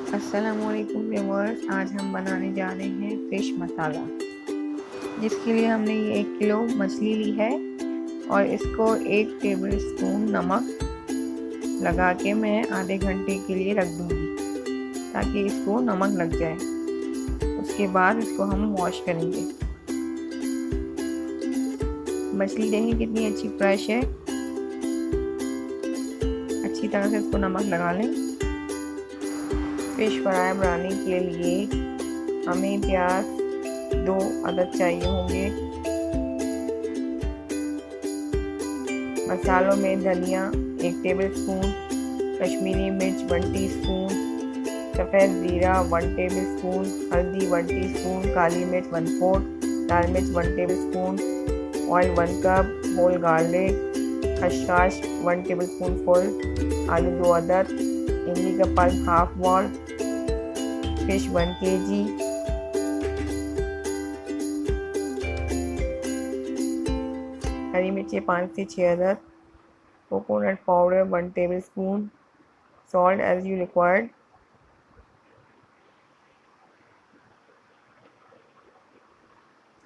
अस्सलामुअलैकुम व्यूअर्स, आज हम बनाने जा रहे हैं फ़िश मसाला। जिसके लिए हमने ये 1 किलो मछली ली है और इसको 1 टेबल स्पून नमक लगा के मैं आधे घंटे के लिए रख दूँगी ताकि इसको नमक लग जाए। उसके बाद इसको हम वॉश करेंगे। मछली देखें कितनी अच्छी फ्रेश है। अच्छी तरह से इसको नमक लगा लें। फिश फ्राई बनाने के लिए हमें प्याज 2 अदद चाहिए होंगे। मसालों में धनिया 1 टेबल स्पून, कश्मीरी मिर्च 1 टीस्पून, सफ़ेद ज़ीरा 1 टेबल स्पून, हल्दी 1 टीस्पून, काली मिर्च 1/4, लाल मिर्च 1 tablespoon, oil 1 cup, whole garlic, खसखस 1 टेबल स्पून फुल, आलू 2 अदद, इमली का pulp half ball, fish 1 kg, हरी मिर्ची 5 से 6 अदद, coconut powder 1 tablespoon, salt as you required.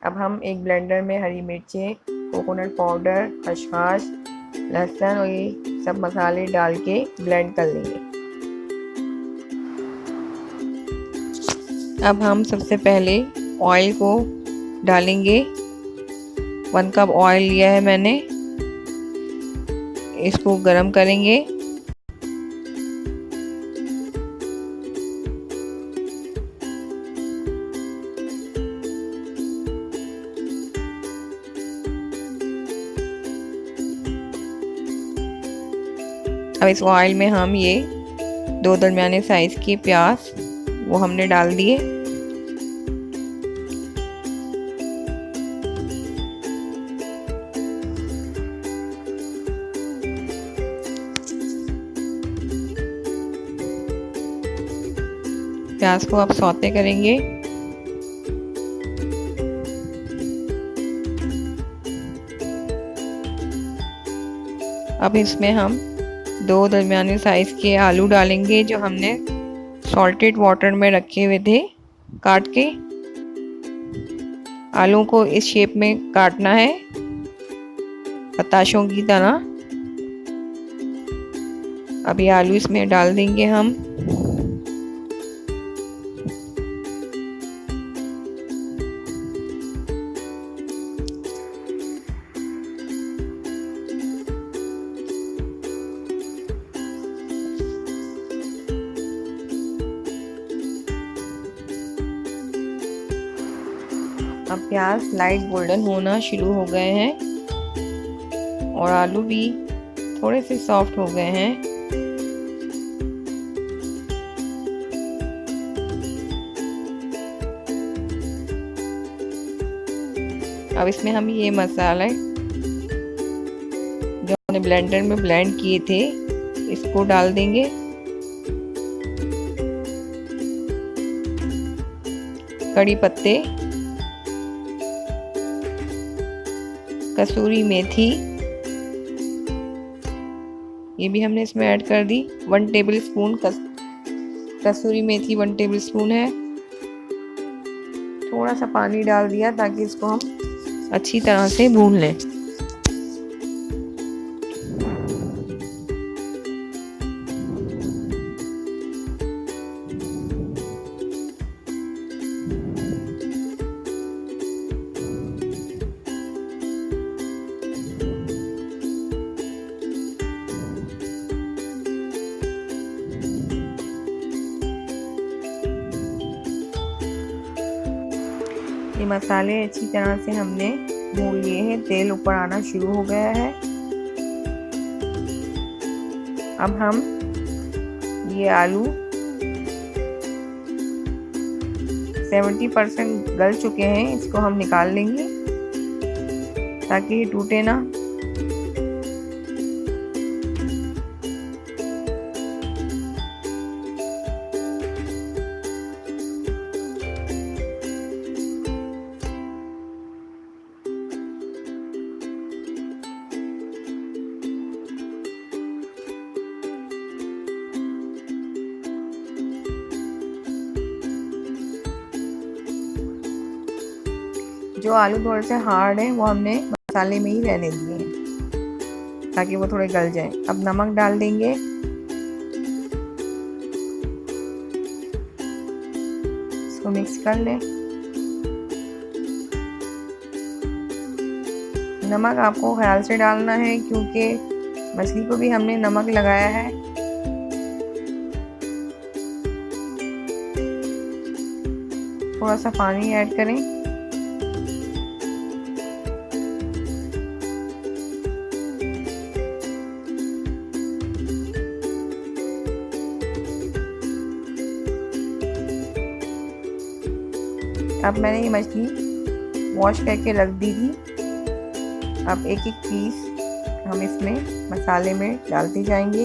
अब हम एक ब्लेंडर में हरी मिर्चें, कोकोनट पाउडर, खसखस, लहसुन और ये सब मसाले डाल के ब्लेंड कर लेंगे। अब हम सबसे पहले ऑयल को डालेंगे। 1 कप ऑयल लिया है मैंने। इसको गरम करेंगे। अब इस ऑयल में हम ये 2 दरमियाने साइज के प्याज वो हमने डाल दिए। प्याज को अब सौते करेंगे। अब इसमें हम 2 दरमियाने साइज के आलू डालेंगे जो हमने सॉल्टेड वाटर में रखे हुए थे काट के। आलू को इस शेप में काटना है, पताशों की तरह। अब ये आलू इसमें डाल देंगे हम। अब प्याज लाइट गोल्डन होना शुरू हो गए हैं और आलू भी थोड़े से सॉफ्ट हो गए हैं। अब इसमें हम ये मसाले जो हमने ब्लेंडर में ब्लेंड किए थे इसको डाल देंगे। कड़ी पत्ते, कसूरी मेथी ये भी हमने इसमें ऐड कर दी। 1 टेबल स्पून कसूरी मेथी 1 टेबल स्पून है। थोड़ा सा पानी डाल दिया ताकि इसको हम अच्छी तरह से भून लें। ये मसाले अच्छी तरह से हमने भून लिए हैं। तेल ऊपर आना शुरू हो गया है। अब हम ये आलू 70% गल चुके हैं, इसको हम निकाल लेंगे ताकि ये टूटे ना। जो आलू थोड़े से हार्ड हैं वो हमने मसाले में ही रहने दिए हैं ताकि वो थोड़े गल जाएं। अब नमक डाल देंगे। इसको मिक्स कर लें। नमक आपको ख्याल से डालना है क्योंकि मछली को भी हमने नमक लगाया है। थोड़ा सा पानी ऐड करें। अब मैंने ये मछली वॉश करके रख दी थी। अब एक एक पीस हम इसमें मसाले में डालते जाएंगे।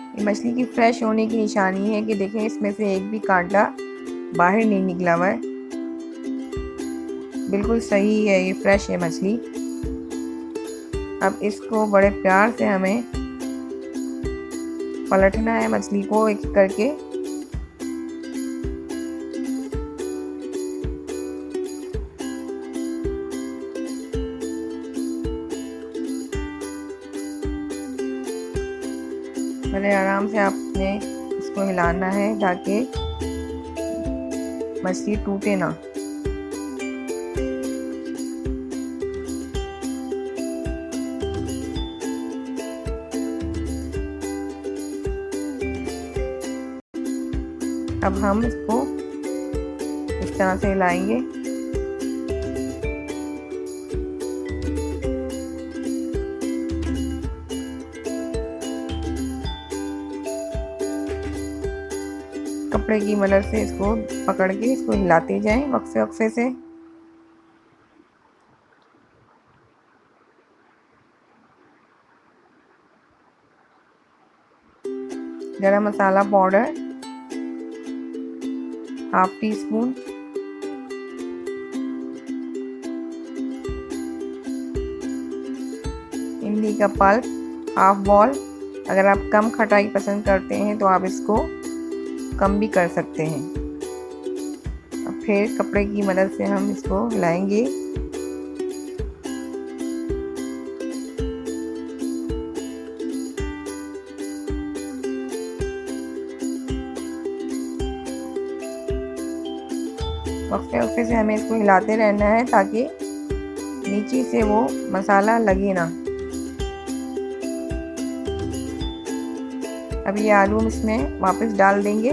ये मछली की फ्रेश होने की निशानी है कि देखें इसमें से एक भी कांटा बाहर नहीं निकला हुआ है। बिल्कुल सही है, ये फ्रेश है मछली। अब इसको बड़े प्यार से हमें पलटना है मछली को एक करके। बड़े आराम से आपने इसको हिलाना है ताकि मछली टूटे ना। अब हम इसको इस तरह से हिलाएंगे। कपड़े की मदद से इसको पकड़ के इसको हिलाते जाएं वक्फे वक्फे से। गरम मसाला पाउडर हाफ टी स्पून, इमली का पल्प हाफ बॉल। अगर आप कम खटाई पसंद करते हैं तो आप इसको कम भी कर सकते हैं। अब फिर कपड़े की मदद से हम इसको हिलाएंगे। वक्फे वक्फे से हमें इसको हिलाते रहना है ताकि नीचे से वो मसाला लगे ना। अब ये आलू हम इसमें वापस डाल देंगे।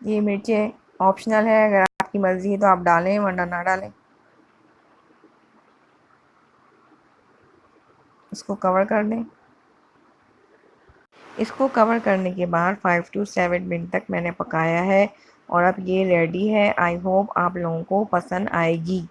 ये मिर्चें ऑप्शनल है, अगर आपकी मर्ज़ी है तो आप डालें वरना ना डालें। इसको कवर कर दें। इसको कवर करने के बाद 5 to 7 मिनट तक मैंने पकाया है और अब ये रेडी है। आई होप आप लोगों को पसंद आएगी।